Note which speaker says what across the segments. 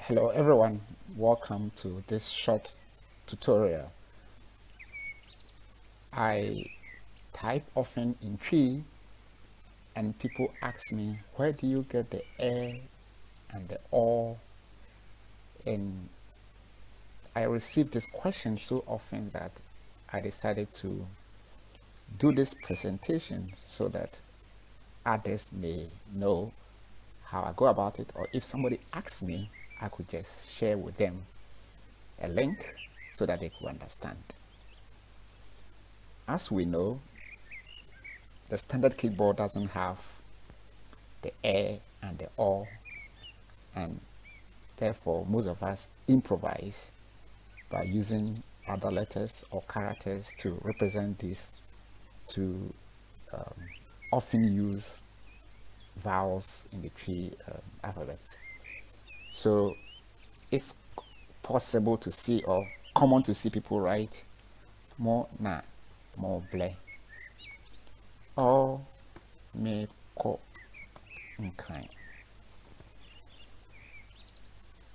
Speaker 1: Hello everyone, welcome to this short tutorial. I type often in Twi and people ask me, where do you get the A and the O? And I receive this question so often that I decided to do this presentation so that others may know how I go about it, or if somebody asks me, I could just share with them a link so that they could understand. As we know, the standard keyboard doesn't have the A and the O, and therefore most of us improvise by using other letters or characters to represent this, to often use vowels in the Twi alphabets. So it's possible to see, or common to see, people write mo na mo ble, or me ko nkran.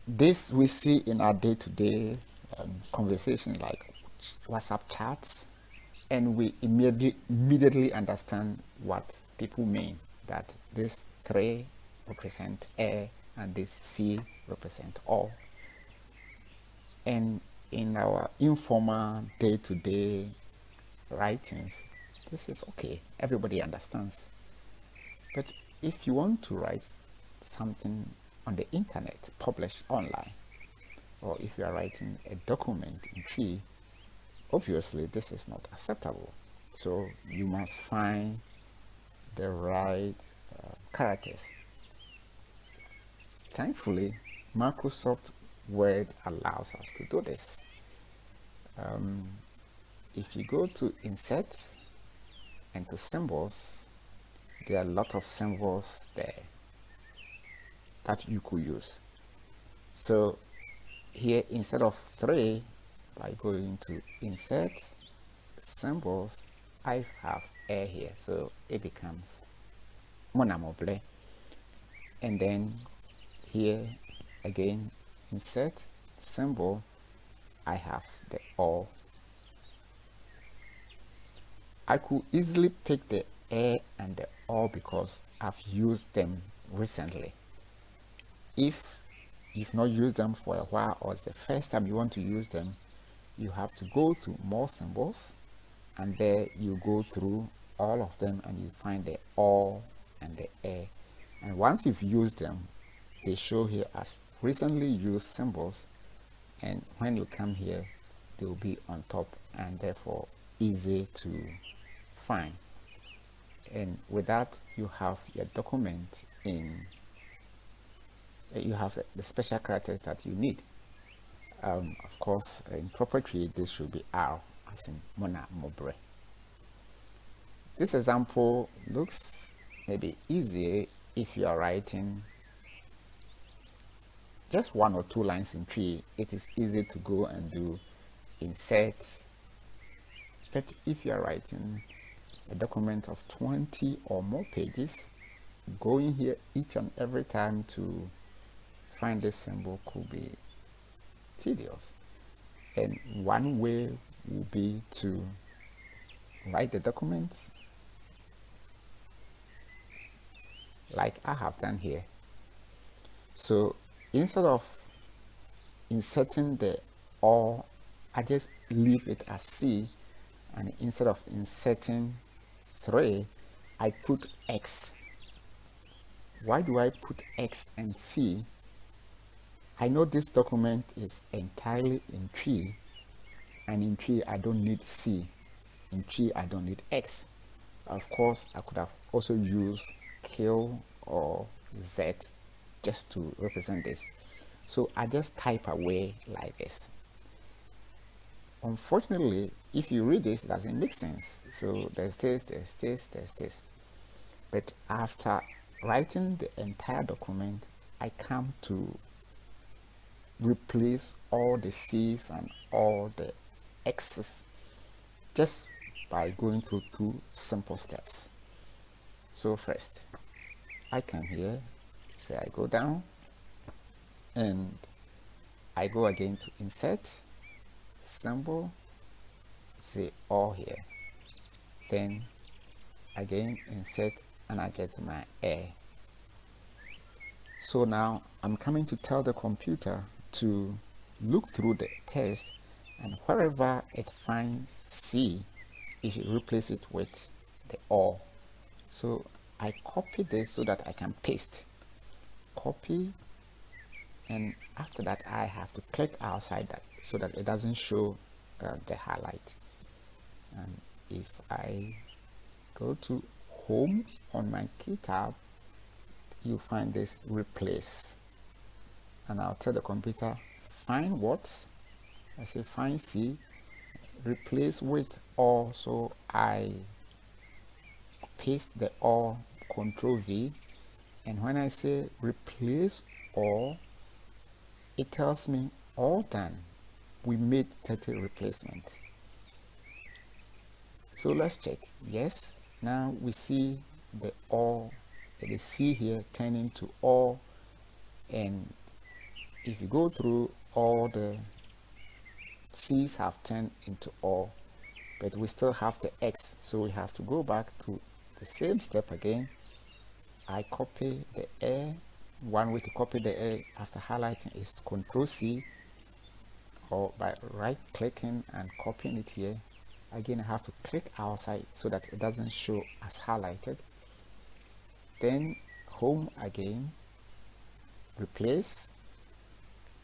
Speaker 1: This we see in our day-to-day conversations like WhatsApp chats, and we immediately understand what people mean, that this 3 represent A and this C represent O. And in our informal day-to-day writings, this is okay, everybody understands. But if you want to write something on the internet, published online, or if you are writing a document in Twi, obviously this is not acceptable. So you must find the right characters. Thankfully, Microsoft Word allows us to do this. If you go to Insert and to Symbols, there are a lot of symbols there that you could use. So here, instead of 3, by going to Insert, Symbols, I have A here, so it becomes monamoble. And then here again, Insert, Symbol, I have the O. I could easily pick the A and the O because I've used them recently. If you've not used them for a while, or it's the first time you want to use them, you have to go to More Symbols, and there you go through all of them and you find the O and the A. And once you've used them, they show here as recently used symbols, and when you come here, they will be on top and therefore easy to find. And with that, you have your document in, you have the special characters that you need. Of course, in proper Twi, this should be R, as in Mona Mobre. This example looks maybe easier if you are writing just 1 or 2 lines in Twi. It is easy to go and do insert. But if you are writing a document of 20 or more pages, going here each and every time to find this symbol could be tedious. And one way would be to write the documents like I have done here. So instead of inserting the O, I just leave it as C, and instead of inserting 3, I put X. Why do I put X and C? I know this document is entirely in Twi, and in Twi I don't need C. In Twi I don't need X. Of course, I could have also used K or Z just to represent this. So I just type away like this. Unfortunately, if you read this, it doesn't make sense. So there's this, there's this, there's this. But after writing the entire document, I come to replace all the C's and all the X's just by going through 2 simple steps. So first, I come here, say I go down, and I go again to insert, symbol, say all here. Then again insert and I get my air. So now I'm coming to tell the computer to look through the text, and wherever it finds C, it should replace it with the or. So I copy this so that I can paste. Copy, and after that I have to click outside that so that it doesn't show the highlight. And if I go to home on my key tab, you find this replace, and I'll tell the computer find what? I say find C, replace with or, so I paste the or, Control V, and when I say replace or, it tells me all done. We made 30 replacements. So let's check. Yes, now we see the or, the C here turning to or, and if you go through, all the C's have turned into or, but we still have the X, so we have to go back to the same step again. I copy the A. One way to copy the A after highlighting is to Control C, or by right clicking and copying it here. Again, I have to click outside so that it doesn't show as highlighted. Then home again, replace.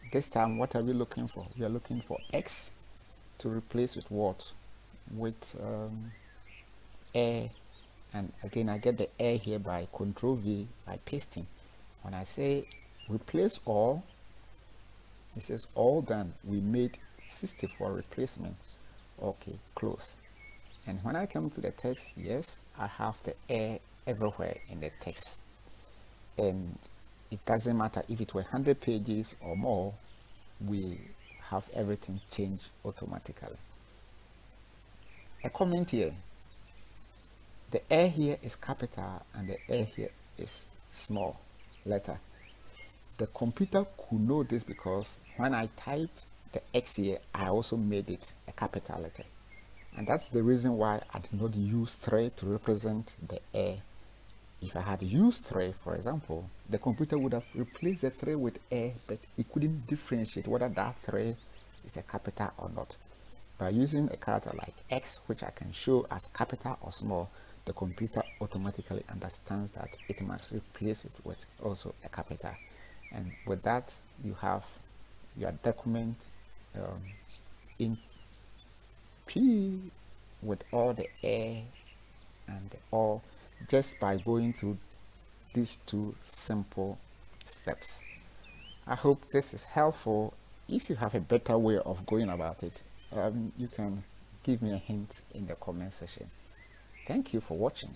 Speaker 1: This time, what are we looking for? We are looking for X to replace with what? With A. And again, I get the A here by Control V by pasting. When I say replace all, it says all done. We made 64 replacement. Okay, close. And when I come to the text, yes, I have the A everywhere in the text. And it doesn't matter if it were 100 pages or more, we have everything changed automatically. A comment here. The A here is capital and the A here is small letter. The computer could know this because when I typed the X here, I also made it a capital letter. And that's the reason why I did not use 3 to represent the A. If I had used 3, for example, the computer would have replaced the 3 with A, but it couldn't differentiate whether that 3 is a capital or not. By using a character like X, which I can show as capital or small, the computer automatically understands that it must replace it with also a capital. And with that, you have your document in P with all the A and the O, just by going through these 2 simple steps. I hope this is helpful. If you have a better way of going about it, you can give me a hint in the comment section. Thank you for watching.